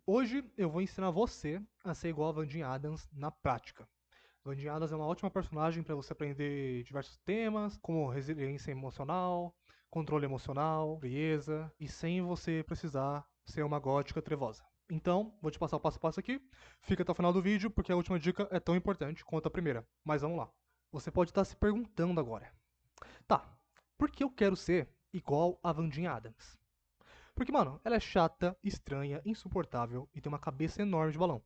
Hoje eu vou ensinar você a ser igual a Vandinha Adams na prática. Vandinha Adams é uma ótima personagem para você aprender diversos temas, como resiliência emocional, controle emocional, frieza, e sem você precisar ser uma gótica trevosa. Então, vou te passar o passo a passo aqui. Fica até o final do vídeo, porque a última dica é tão importante quanto a primeira. Mas vamos lá. Você pode estar se perguntando agora: tá, por que eu quero ser igual a Vandinha Adams? Porque, mano, ela é chata, estranha, insuportável e tem uma cabeça enorme de balão.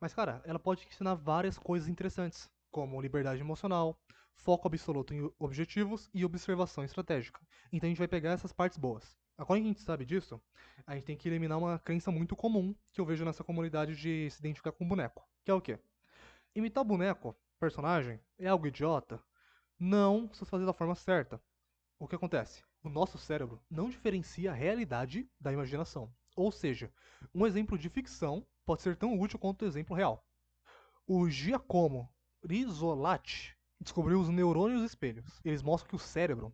Mas, cara, ela pode te ensinar várias coisas interessantes, como liberdade emocional, foco absoluto em objetivos e observação estratégica. Então a gente vai pegar essas partes boas. Agora que a gente sabe disso, a gente tem que eliminar uma crença muito comum que eu vejo nessa comunidade de se identificar com boneco. Que é o quê? Imitar boneco, personagem, é algo idiota? Não, se você fazer da forma certa. O que acontece? O nosso cérebro não diferencia a realidade da imaginação. Ou seja, um exemplo de ficção pode ser tão útil quanto o exemplo real. O Giacomo Rizzolatti descobriu os neurônios espelhos. Eles mostram que o cérebro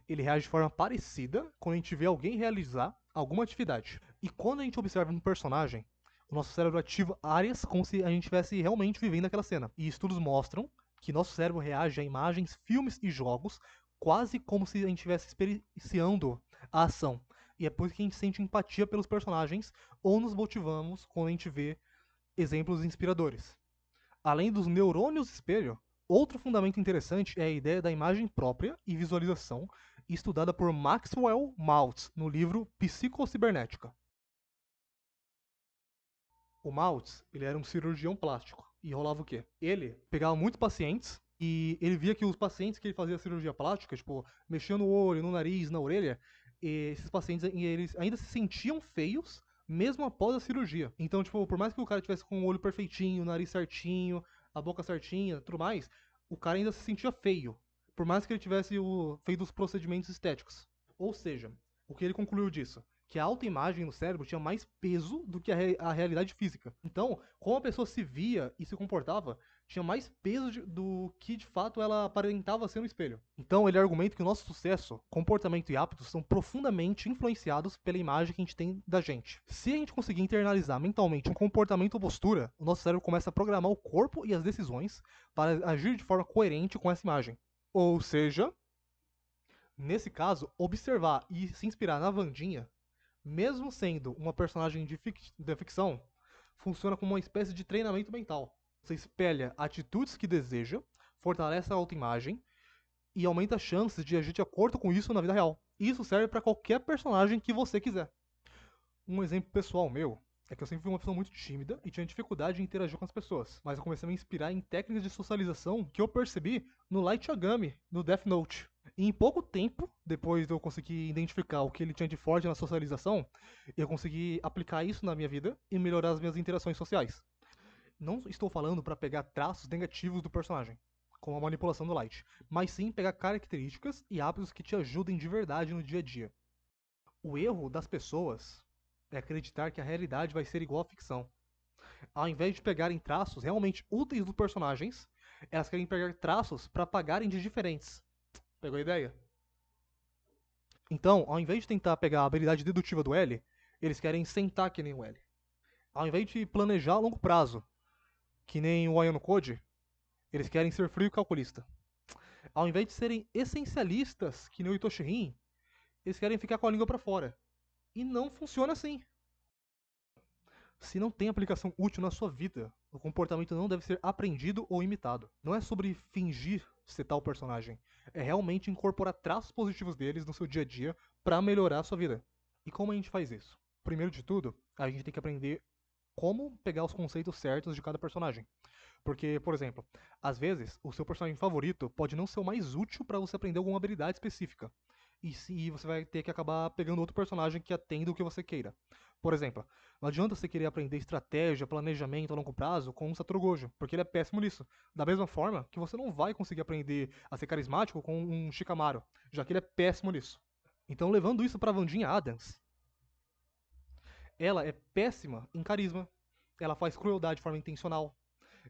ele reage de forma parecida quando a gente vê alguém realizar alguma atividade. E quando a gente observa um personagem, o nosso cérebro ativa áreas como se a gente estivesse realmente vivendo aquela cena. E estudos mostram que nosso cérebro reage a imagens, filmes e jogos quase como se a gente estivesse experienciando a ação. E é por isso que a gente sente empatia pelos personagens ou nos motivamos quando a gente vê exemplos inspiradores. Além dos neurônios espelho, outro fundamento interessante é a ideia da imagem própria e visualização, estudada por Maxwell Maltz no livro Psicocibernética. O Maltz, ele era um cirurgião plástico e rolava o quê? Ele pegava muitos pacientes e ele via que os pacientes que ele fazia cirurgia plástica, tipo, mexia no olho, no nariz, na orelha, esses pacientes eles ainda se sentiam feios mesmo após a cirurgia. Então, tipo, por mais que o cara tivesse com o olho perfeitinho, o nariz certinho, a boca certinha, tudo mais, o cara ainda se sentia feio, por mais que ele tivesse feito os procedimentos estéticos. Ou seja, o que ele concluiu disso? Que a autoimagem no cérebro tinha mais peso do que a realidade física. Então, como a pessoa se via e se comportava, tinha mais peso do que de fato ela aparentava ser no espelho. Então, ele argumenta que o nosso sucesso, comportamento e hábitos são profundamente influenciados pela imagem que a gente tem da gente. Se a gente conseguir internalizar mentalmente um comportamento ou postura, o nosso cérebro começa a programar o corpo e as decisões para agir de forma coerente com essa imagem. Ou seja, nesse caso, observar e se inspirar na Vandinha, mesmo sendo uma personagem de ficção, funciona como uma espécie de treinamento mental. Você espelha atitudes que deseja, fortalece a autoimagem e aumenta as chances de agir de acordo com isso na vida real. Isso serve para qualquer personagem que você quiser. Um exemplo pessoal meu é que eu sempre fui uma pessoa muito tímida e tinha dificuldade em interagir com as pessoas. Mas eu comecei a me inspirar em técnicas de socialização que eu percebi no Light Yagami, no Death Note. E em pouco tempo, depois de eu conseguir identificar o que ele tinha de forte na socialização, eu consegui aplicar isso na minha vida e melhorar as minhas interações sociais. Não estou falando para pegar traços negativos do personagem, como a manipulação do Light, mas sim pegar características e hábitos que te ajudem de verdade no dia a dia. O erro das pessoas é acreditar que a realidade vai ser igual à ficção. Ao invés de pegarem traços realmente úteis dos personagens, elas querem pegar traços para pagarem de diferentes. Pegou a ideia? Então, ao invés de tentar pegar a habilidade dedutiva do L, eles querem sentar que nem o L. Ao invés de planejar a longo prazo, que nem o Ayano Code, eles querem ser frio e calculista. Ao invés de serem essencialistas, que nem o Itoshi Rin, eles querem ficar com a língua para fora. E não funciona assim. Se não tem aplicação útil na sua vida, o comportamento não deve ser aprendido ou imitado. Não é sobre fingir ser tal personagem, é realmente incorporar traços positivos deles no seu dia a dia para melhorar a sua vida. E como a gente faz isso? Primeiro de tudo, a gente tem que aprender como pegar os conceitos certos de cada personagem. Porque, por exemplo, às vezes o seu personagem favorito pode não ser o mais útil para você aprender alguma habilidade específica. E se você vai ter que acabar pegando outro personagem que atenda o que você queira. Por exemplo, não adianta você querer aprender estratégia, planejamento a longo prazo com um Satoru Gojo, porque ele é péssimo nisso. Da mesma forma que você não vai conseguir aprender a ser carismático com um Shikamaru, já que ele é péssimo nisso. Então, levando isso para Vandinha Adams, ela é péssima em carisma, ela faz crueldade de forma intencional,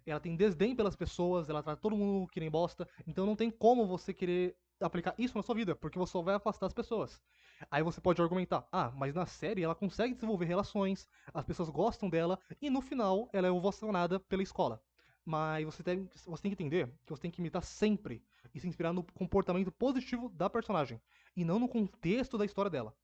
ela tem desdém pelas pessoas, ela trata todo mundo que nem bosta, então não tem como você querer aplicar isso na sua vida, porque você só vai afastar as pessoas. Aí você pode argumentar, mas na série ela consegue desenvolver relações, as pessoas gostam dela, e no final ela é ovacionada pela escola. Mas você tem que entender que você tem que imitar sempre e se inspirar no comportamento positivo da personagem, e não no contexto da história dela.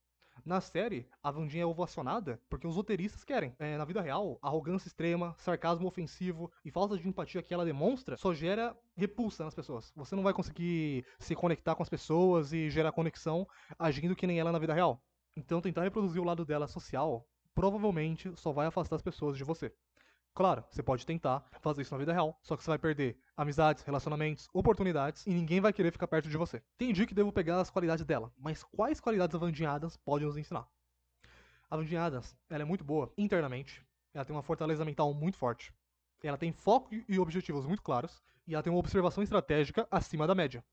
Na série, a Wandinha é ovacionada porque os roteiristas querem. Na vida real, a arrogância extrema, sarcasmo ofensivo e falta de empatia que ela demonstra só gera repulsa nas pessoas. Você não vai conseguir se conectar com as pessoas e gerar conexão agindo que nem ela na vida real. Então, tentar reproduzir o lado dela social provavelmente só vai afastar as pessoas de você. Claro, você pode tentar fazer isso na vida real, só que você vai perder amizades, relacionamentos, oportunidades e ninguém vai querer ficar perto de você. Entendi que devo pegar as qualidades dela, mas quais qualidades a Vandinha Adams pode nos ensinar? A Vandinha Adams, ela é muito boa internamente, ela tem uma fortaleza mental muito forte, ela tem foco e objetivos muito claros e ela tem uma observação estratégica acima da média.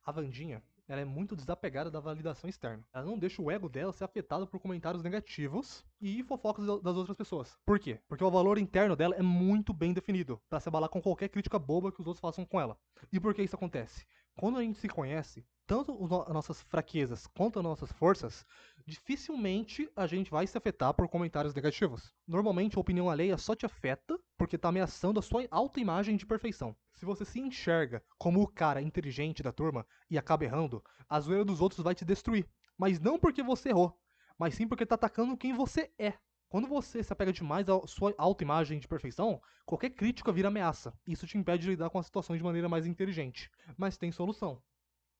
A Vandinha, ela é muito desapegada da validação externa. Ela não deixa o ego dela ser afetado por comentários negativos e fofocas das outras pessoas. Por quê? Porque o valor interno dela é muito bem definido, para se abalar com qualquer crítica boba que os outros façam com ela. E por que isso acontece? Quando a gente se conhece, tanto as nossas fraquezas quanto as nossas forças, dificilmente a gente vai se afetar por comentários negativos. Normalmente a opinião alheia só te afeta porque está ameaçando a sua autoimagem de perfeição. Se você se enxerga como o cara inteligente da turma e acaba errando, a zoeira dos outros vai te destruir. Mas não porque você errou, mas sim porque tá atacando quem você é. Quando você se apega demais à sua autoimagem de perfeição, qualquer crítica vira ameaça. Isso te impede de lidar com as situações de maneira mais inteligente. Mas tem solução.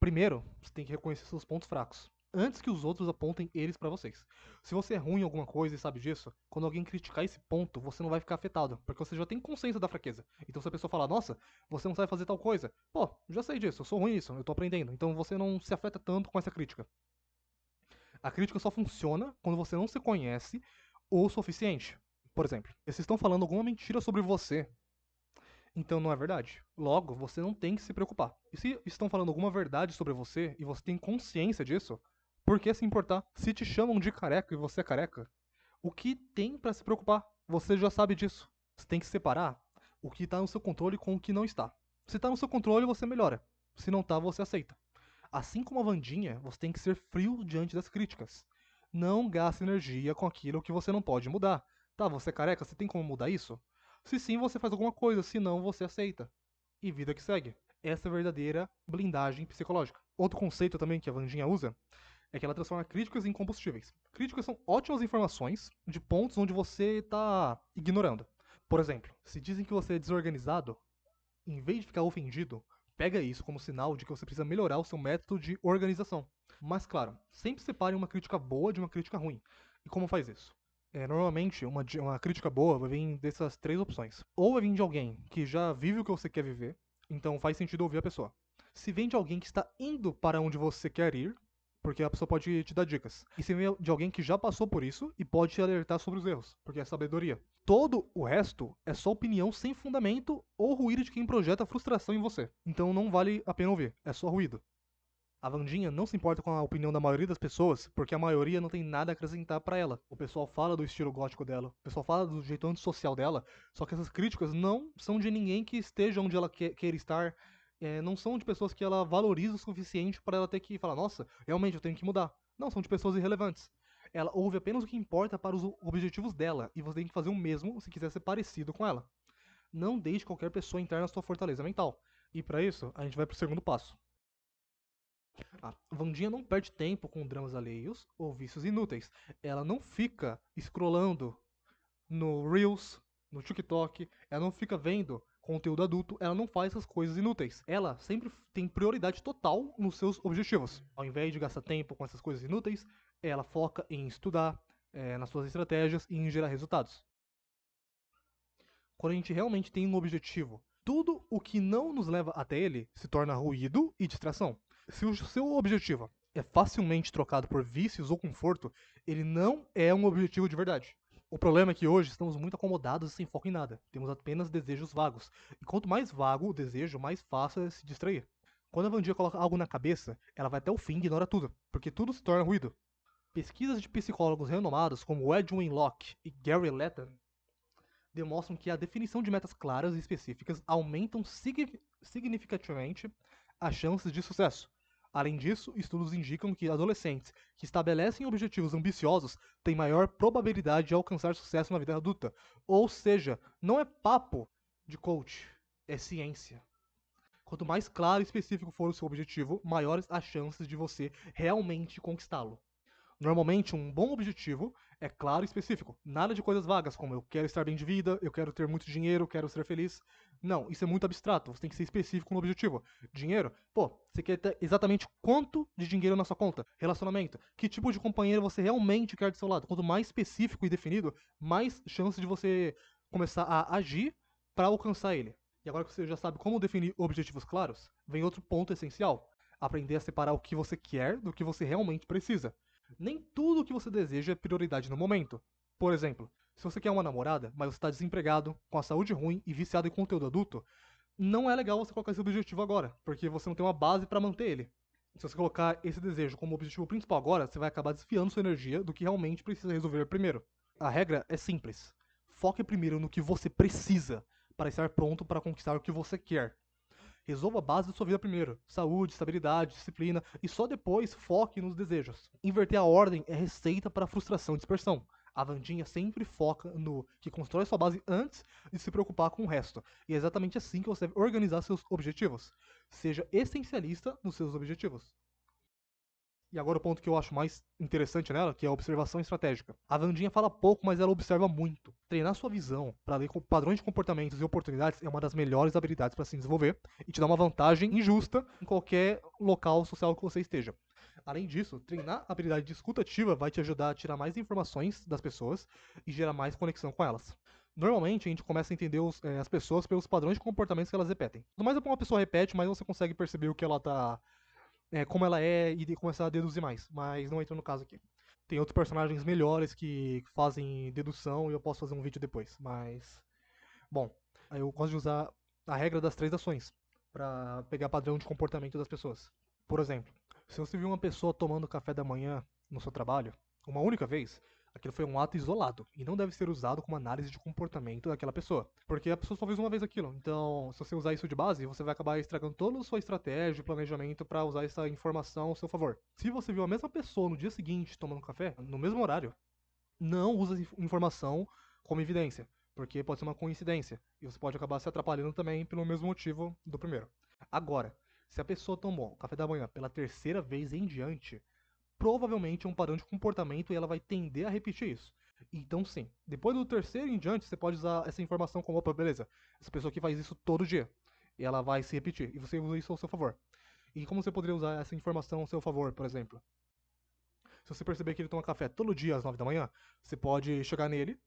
Primeiro, você tem que reconhecer seus pontos fracos, antes que os outros apontem eles pra vocês. Se você é ruim em alguma coisa e sabe disso, quando alguém criticar esse ponto, você não vai ficar afetado, porque você já tem consciência da fraqueza. Então se a pessoa falar, nossa, você não sabe fazer tal coisa, pô, já sei disso, eu sou ruim nisso, eu tô aprendendo. Então você não se afeta tanto com essa crítica. A crítica só funciona quando você não se conhece o suficiente. Por exemplo, se estão falando alguma mentira sobre você, então não é verdade. Logo, você não tem que se preocupar. E se estão falando alguma verdade sobre você e você tem consciência disso, por que se importar? Se te chamam de careca e você é careca, o que tem pra se preocupar? Você já sabe disso. Você tem que separar o que tá no seu controle com o que não está. Se tá no seu controle, você melhora. Se não tá, você aceita. Assim como a Vandinha, você tem que ser frio diante das críticas. Não gaste energia com aquilo que você não pode mudar. Tá, você é careca, você tem como mudar isso? Se sim, você faz alguma coisa, se não, você aceita. E vida que segue. Essa é a verdadeira blindagem psicológica. Outro conceito também que a Vandinha usa é que ela transforma críticas em combustíveis. Críticas são ótimas informações de pontos onde você está ignorando. Por exemplo, se dizem que você é desorganizado, em vez de ficar ofendido, pega isso como sinal de que você precisa melhorar o seu método de organização. Mas claro, sempre separe uma crítica boa de uma crítica ruim. E como faz isso? Normalmente, uma crítica boa vai vir dessas três opções. Ou vai vir de alguém que já vive o que você quer viver, então faz sentido ouvir a pessoa. Se vem de alguém que está indo para onde você quer ir, porque a pessoa pode te dar dicas. E se vem de alguém que já passou por isso e pode te alertar sobre os erros, porque é sabedoria. Todo o resto é só opinião sem fundamento ou ruído de quem projeta frustração em você. Então não vale a pena ouvir, é só ruído. A Vandinha não se importa com a opinião da maioria das pessoas, porque a maioria não tem nada a acrescentar pra ela. O pessoal fala do estilo gótico dela, o pessoal fala do jeito antissocial dela, só que essas críticas não são de ninguém que esteja onde ela queira estar, não são de pessoas que ela valoriza o suficiente para ela ter que falar, nossa, realmente eu tenho que mudar. Não, são de pessoas irrelevantes. Ela ouve apenas o que importa para os objetivos dela, e você tem que fazer o mesmo se quiser ser parecido com ela. Não deixe qualquer pessoa entrar na sua fortaleza mental. E para isso, a gente vai pro segundo passo. A Vandinha não perde tempo com dramas alheios ou vícios inúteis. Ela não fica scrollando no Reels, no TikTok, ela não fica vendo conteúdo adulto, ela não faz essas coisas inúteis. Ela sempre tem prioridade total nos seus objetivos. Ao invés de gastar tempo com essas coisas inúteis, ela foca em estudar, nas suas estratégias e em gerar resultados. Quando a gente realmente tem um objetivo, tudo o que não nos leva até ele se torna ruído e distração. Se o seu objetivo é facilmente trocado por vícios ou conforto, ele não é um objetivo de verdade. O problema é que hoje estamos muito acomodados e sem foco em nada. Temos apenas desejos vagos. E quanto mais vago o desejo, mais fácil é se distrair. Quando a Vandia coloca algo na cabeça, ela vai até o fim e ignora tudo, porque tudo se torna ruído. Pesquisas de psicólogos renomados como Edwin Locke e Gary Latton demonstram que a definição de metas claras e específicas aumentam significativamente as chances de sucesso. Além disso, estudos indicam que adolescentes que estabelecem objetivos ambiciosos têm maior probabilidade de alcançar sucesso na vida adulta. Ou seja, não é papo de coach, é ciência. Quanto mais claro e específico for o seu objetivo, maiores as chances de você realmente conquistá-lo. Normalmente, um bom objetivo é claro e específico. Nada de coisas vagas, como eu quero estar bem de vida, eu quero ter muito dinheiro, eu quero ser feliz. Não, isso é muito abstrato. Você tem que ser específico no objetivo. Dinheiro? Pô, você quer ter exatamente quanto de dinheiro na sua conta? Relacionamento? Que tipo de companheiro você realmente quer do seu lado? Quanto mais específico e definido, mais chance de você começar a agir para alcançar ele. E agora que você já sabe como definir objetivos claros, vem outro ponto essencial: aprender a separar o que você quer do que você realmente precisa. Nem tudo o que você deseja é prioridade no momento. Por exemplo, se você quer uma namorada, mas você está desempregado, com a saúde ruim e viciado em conteúdo adulto, não é legal você colocar esse objetivo agora, porque você não tem uma base para manter ele. Se você colocar esse desejo como objetivo principal agora, você vai acabar desviando sua energia do que realmente precisa resolver primeiro. A regra é simples: foque primeiro no que você precisa para estar pronto para conquistar o que você quer. Resolva a base da sua vida primeiro: saúde, estabilidade, disciplina, e só depois foque nos desejos. Inverter a ordem é receita para frustração e dispersão. A Vandinha sempre foca no que constrói sua base antes de se preocupar com o resto. E é exatamente assim que você deve organizar seus objetivos. Seja essencialista nos seus objetivos. E agora o ponto que eu acho mais interessante nela, que é a observação estratégica. A Vandinha fala pouco, mas ela observa muito. Treinar sua visão para ler padrões de comportamentos e oportunidades é uma das melhores habilidades para se desenvolver e te dá uma vantagem injusta em qualquer local social que você esteja. Além disso, treinar a habilidade de escuta ativa vai te ajudar a tirar mais informações das pessoas e gerar mais conexão com elas. Normalmente, a gente começa a entender as pessoas pelos padrões de comportamentos que elas repetem. Quanto mais uma pessoa repete, mais você consegue perceber o que ela está como ela é e de começar a deduzir mais, mas não entra no caso aqui. Tem outros personagens melhores que fazem dedução e eu posso fazer um vídeo depois, mas. Bom, aí eu gosto de usar a regra das 3 ações para pegar padrão de comportamento das pessoas. Por exemplo, se você viu uma pessoa tomando café da manhã no seu trabalho, uma única vez, aquilo foi um ato isolado e não deve ser usado como análise de comportamento daquela pessoa, porque a pessoa só fez uma vez aquilo. Então, se você usar isso de base, você vai acabar estragando toda a sua estratégia e planejamento para usar essa informação ao seu favor. Se você viu a mesma pessoa no dia seguinte tomando café, no mesmo horário, não usa essa informação como evidência, porque pode ser uma coincidência e você pode acabar se atrapalhando também pelo mesmo motivo do primeiro. Agora, se a pessoa tomou o café da manhã pela terceira vez em diante, provavelmente é um padrão de comportamento e ela vai tender a repetir isso. Então, sim, depois do terceiro em diante, você pode usar essa informação como: opa, beleza, essa pessoa aqui faz isso todo dia e ela vai se repetir, e você usa isso ao seu favor. E como você poderia usar essa informação ao seu favor, por exemplo? Se você perceber que ele toma café todo dia às 9 da manhã, você pode chegar nele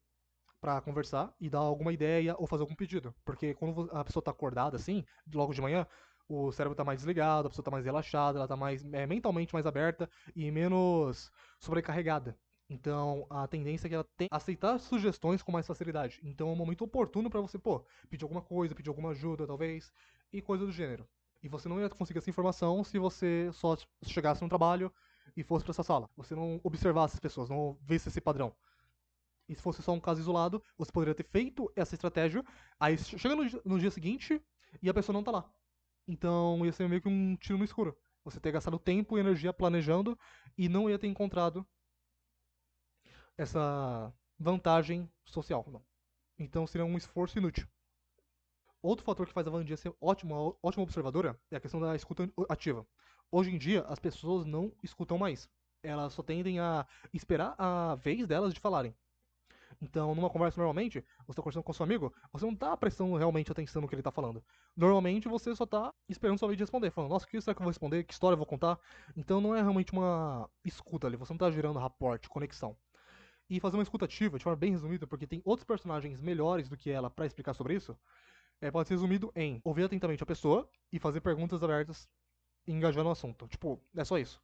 pra conversar e dar alguma ideia ou fazer algum pedido. Porque quando a pessoa tá acordada assim, logo de manhã, o cérebro tá mais desligado, a pessoa tá mais relaxada, ela tá mais mentalmente mais aberta e menos sobrecarregada. Então, a tendência é que ela tem aceitar sugestões com mais facilidade. Então, é um momento oportuno pra você, pô, pedir alguma coisa, pedir alguma ajuda, talvez, e coisa do gênero. E você não ia conseguir essa informação se você só chegasse no trabalho e fosse pra essa sala. Você não observasse as pessoas, não visse esse padrão. E se fosse só um caso isolado, você poderia ter feito essa estratégia, aí chega no dia seguinte e a pessoa não tá lá. Então ia ser meio que um tiro no escuro. Você ter gastado tempo e energia planejando e não ia ter encontrado essa vantagem social. Não. Então seria um esforço inútil. Outro fator que faz a Vandinha ser ótima observadora é a questão da escuta ativa. Hoje em dia, as pessoas não escutam mais. Elas só tendem a esperar a vez delas de falarem. Então, numa conversa normalmente, você está conversando com seu amigo, você não está prestando realmente atenção no que ele está falando. Normalmente você só está esperando sua vez de responder, falando: nossa, o que será que eu vou responder? Que história eu vou contar? Então não é realmente uma escuta ali, você não está gerando rapport, conexão. E fazer uma escuta ativa, de forma bem resumida, porque tem outros personagens melhores do que ela para explicar sobre isso, pode ser resumido em ouvir atentamente a pessoa e fazer perguntas abertas e engajar no assunto. Tipo, é só isso.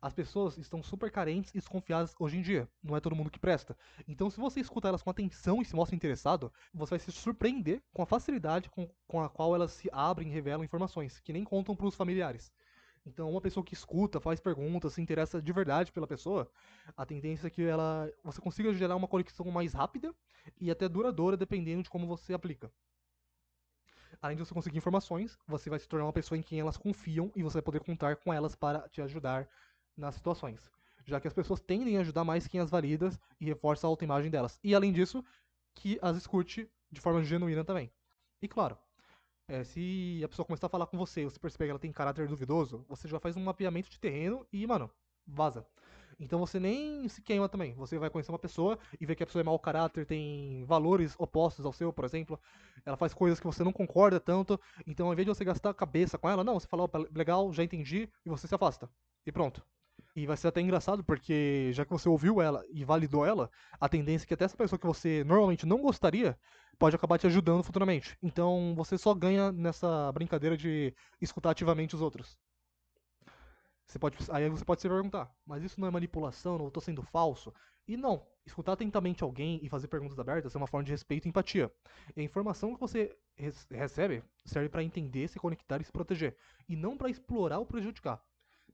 As pessoas estão super carentes e desconfiadas hoje em dia. Não é todo mundo que presta. Então, se você escuta elas com atenção e se mostra interessado, você vai se surpreender com a facilidade com a qual elas se abrem e revelam informações, que nem contam para os familiares. Então, uma pessoa que escuta, faz perguntas, se interessa de verdade pela pessoa, a tendência é que você consiga gerar uma conexão mais rápida e até duradoura, dependendo de como você aplica. Além de você conseguir informações, você vai se tornar uma pessoa em quem elas confiam e você vai poder contar com elas para te ajudar nas situações. Já que as pessoas tendem a ajudar mais quem as valida e reforça a autoimagem delas. E além disso, que as escute de forma genuína também. E claro, se a pessoa começar a falar com você e você perceber que ela tem caráter duvidoso, você já faz um mapeamento de terreno e, mano, vaza. Então você nem se queima também. Você vai conhecer uma pessoa e ver que a pessoa é mau caráter, tem valores opostos ao seu, por exemplo. Ela faz coisas que você não concorda tanto. Então, ao invés de você gastar a cabeça com ela, não, você fala, opa, legal, já entendi, e você se afasta. E pronto. E vai ser até engraçado, porque já que você ouviu ela e validou ela, a tendência é que até essa pessoa que você normalmente não gostaria pode acabar te ajudando futuramente. Então você só ganha nessa brincadeira de escutar ativamente os outros. Aí você pode se perguntar, mas isso não é manipulação, não estou sendo falso? E não, escutar atentamente alguém e fazer perguntas abertas é uma forma de respeito e empatia. E a informação que você recebe serve para entender, se conectar e se proteger, e não para explorar ou prejudicar.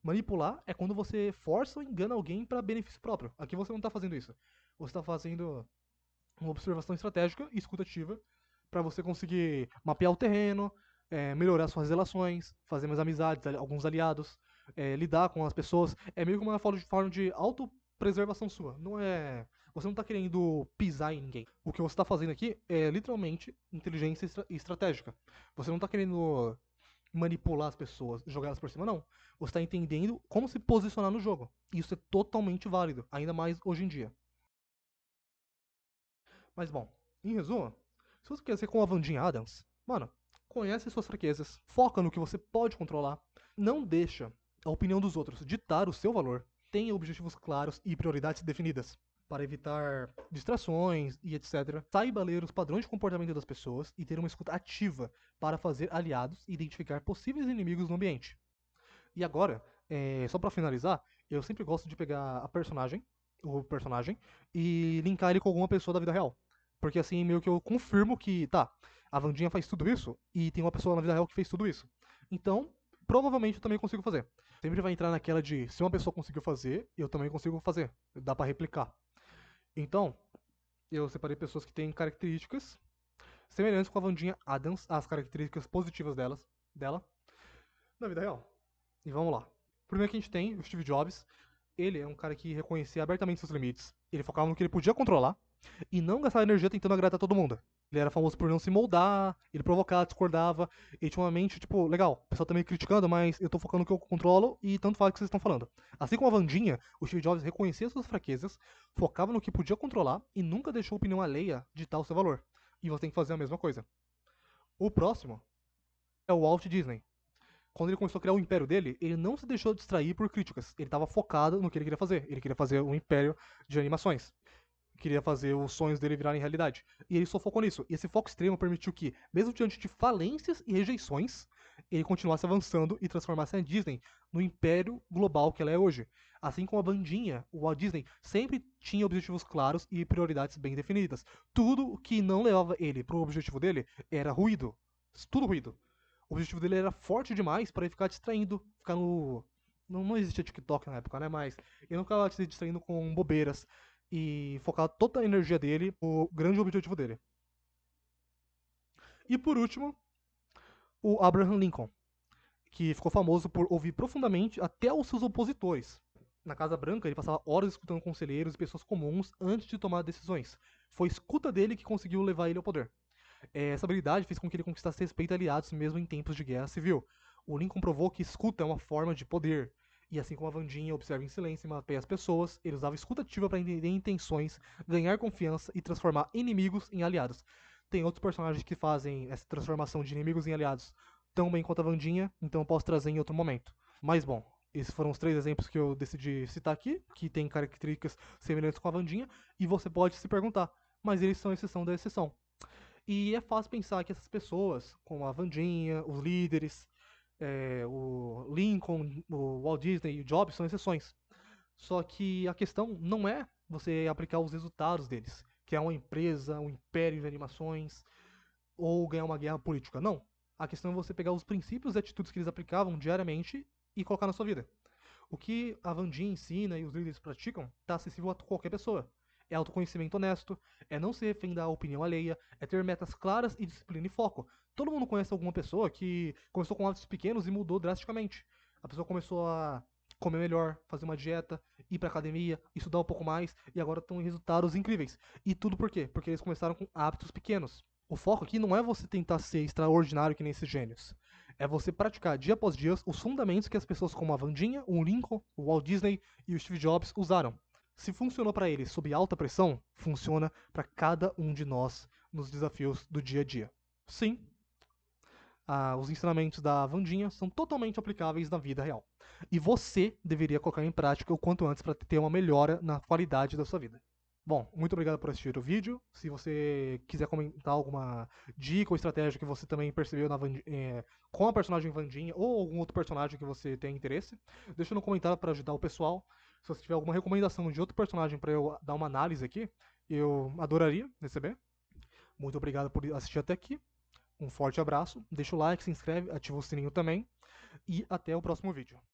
Manipular é quando você força ou engana alguém para benefício próprio. Aqui você não está fazendo isso. Você está fazendo uma observação estratégica e escutativa para você conseguir mapear o terreno, melhorar suas relações, fazer mais amizades, alguns aliados, lidar com as pessoas. É meio que uma forma de autopreservação sua. Não é. Você não está querendo pisar em ninguém. O que você está fazendo aqui é literalmente inteligência estratégica. Você não está querendo manipular as pessoas, jogar elas por cima, não. Você está entendendo como se posicionar no jogo. Isso é totalmente válido, ainda mais hoje em dia. Mas bom, em resumo, se você quer ser com a Vandinha Adams, mano, conhece suas fraquezas, foca no que você pode controlar, não deixa a opinião dos outros ditar o seu valor, tenha objetivos claros e prioridades definidas para evitar distrações e etc. Saiba ler os padrões de comportamento das pessoas e ter uma escuta ativa para fazer aliados e identificar possíveis inimigos no ambiente. E agora, só para finalizar, eu sempre gosto de pegar o personagem, e linkar ele com alguma pessoa da vida real. Porque assim, meio que eu confirmo que, tá, a Vandinha faz tudo isso e tem uma pessoa na vida real que fez tudo isso. Então, provavelmente eu também consigo fazer. Sempre vai entrar naquela de, se uma pessoa conseguiu fazer, eu também consigo fazer. Dá para replicar. Então, eu separei pessoas que têm características semelhantes com a Vandinha Adams, as características positivas dela, na vida real. E vamos lá. Primeiro que a gente tem o Steve Jobs. Ele é um cara que reconhecia abertamente seus limites. Ele focava no que ele podia controlar e não gastava energia tentando agradar todo mundo. Ele era famoso por não se moldar, ele provocava, discordava. Ele tinha uma mente, tipo, legal, o pessoal tá meio criticando, mas eu tô focando no que eu controlo e tanto faz o que vocês estão falando. Assim como a Vandinha, o Steve Jobs reconhecia suas fraquezas, focava no que podia controlar e nunca deixou a opinião alheia ditar o seu valor. E você tem que fazer a mesma coisa. O próximo é o Walt Disney. Quando ele começou a criar o império dele, ele não se deixou distrair por críticas. Ele estava focado no que ele queria fazer. Ele queria fazer um império de animações. Queria fazer os sonhos dele virarem realidade. E ele só focou nisso. E esse foco extremo permitiu que, mesmo diante de falências e rejeições, ele continuasse avançando e transformasse a Disney no império global que ela é hoje. Assim como a bandinha, o Walt Disney sempre tinha objetivos claros e prioridades bem definidas. Tudo que não levava ele para o objetivo dele era ruído. Tudo ruído. O objetivo dele era forte demais para ele ficar distraindo, ficar no. Não existia TikTok na época, né? Mas ele não ficava se distraindo com bobeiras e focar toda a energia dele no grande objetivo dele. E por último, o Abraham Lincoln, que ficou famoso por ouvir profundamente até os seus opositores. Na Casa Branca, ele passava horas escutando conselheiros e pessoas comuns antes de tomar decisões. Foi a escuta dele que conseguiu levar ele ao poder. Essa habilidade fez com que ele conquistasse respeito de aliados mesmo em tempos de guerra civil. O Lincoln provou que escuta é uma forma de poder. E assim como a Vandinha observa em silêncio e mapeia as pessoas, ele usava escuta ativa para entender intenções, ganhar confiança e transformar inimigos em aliados. Tem outros personagens que fazem essa transformação de inimigos em aliados tão bem quanto a Vandinha, então eu posso trazer em outro momento. Mas bom, esses foram os 3 exemplos que eu decidi citar aqui, que têm características semelhantes com a Vandinha, e você pode se perguntar, mas eles são exceção da exceção. E é fácil pensar que essas pessoas, como a Vandinha, os líderes, o Lincoln, o Walt Disney e o Jobs, são exceções. Só que a questão não é você aplicar os resultados deles, que é uma empresa, um império de animações, ou ganhar uma guerra política. Não. A questão é você pegar os princípios e atitudes que eles aplicavam diariamente e colocar na sua vida. O que a Wandinha ensina e os líderes praticam está acessível a qualquer pessoa. É autoconhecimento honesto, é não se refém da opinião alheia, é ter metas claras e disciplina e foco. Todo mundo conhece alguma pessoa que começou com hábitos pequenos e mudou drasticamente. A pessoa começou a comer melhor, fazer uma dieta, ir pra academia, estudar um pouco mais e agora estão em resultados incríveis. E tudo por quê? Porque eles começaram com hábitos pequenos. O foco aqui não é você tentar ser extraordinário que nem esses gênios. É você praticar dia após dia os fundamentos que as pessoas como a Wandinha, o Lincoln, o Walt Disney e o Steve Jobs usaram. Se funcionou para eles sob alta pressão, funciona para cada um de nós nos desafios do dia a dia. Sim, os ensinamentos da Wandinha são totalmente aplicáveis na vida real. E você deveria colocar em prática o quanto antes para ter uma melhora na qualidade da sua vida. Bom, muito obrigado por assistir o vídeo. Se você quiser comentar alguma dica ou estratégia que você também percebeu com a personagem Wandinha ou algum outro personagem que você tem interesse, deixa no comentário para ajudar o pessoal. Se você tiver alguma recomendação de outro personagem para eu dar uma análise aqui, eu adoraria receber. Muito obrigado por assistir até aqui. Um forte abraço, deixa o like, se inscreve, ativa o sininho também e até o próximo vídeo.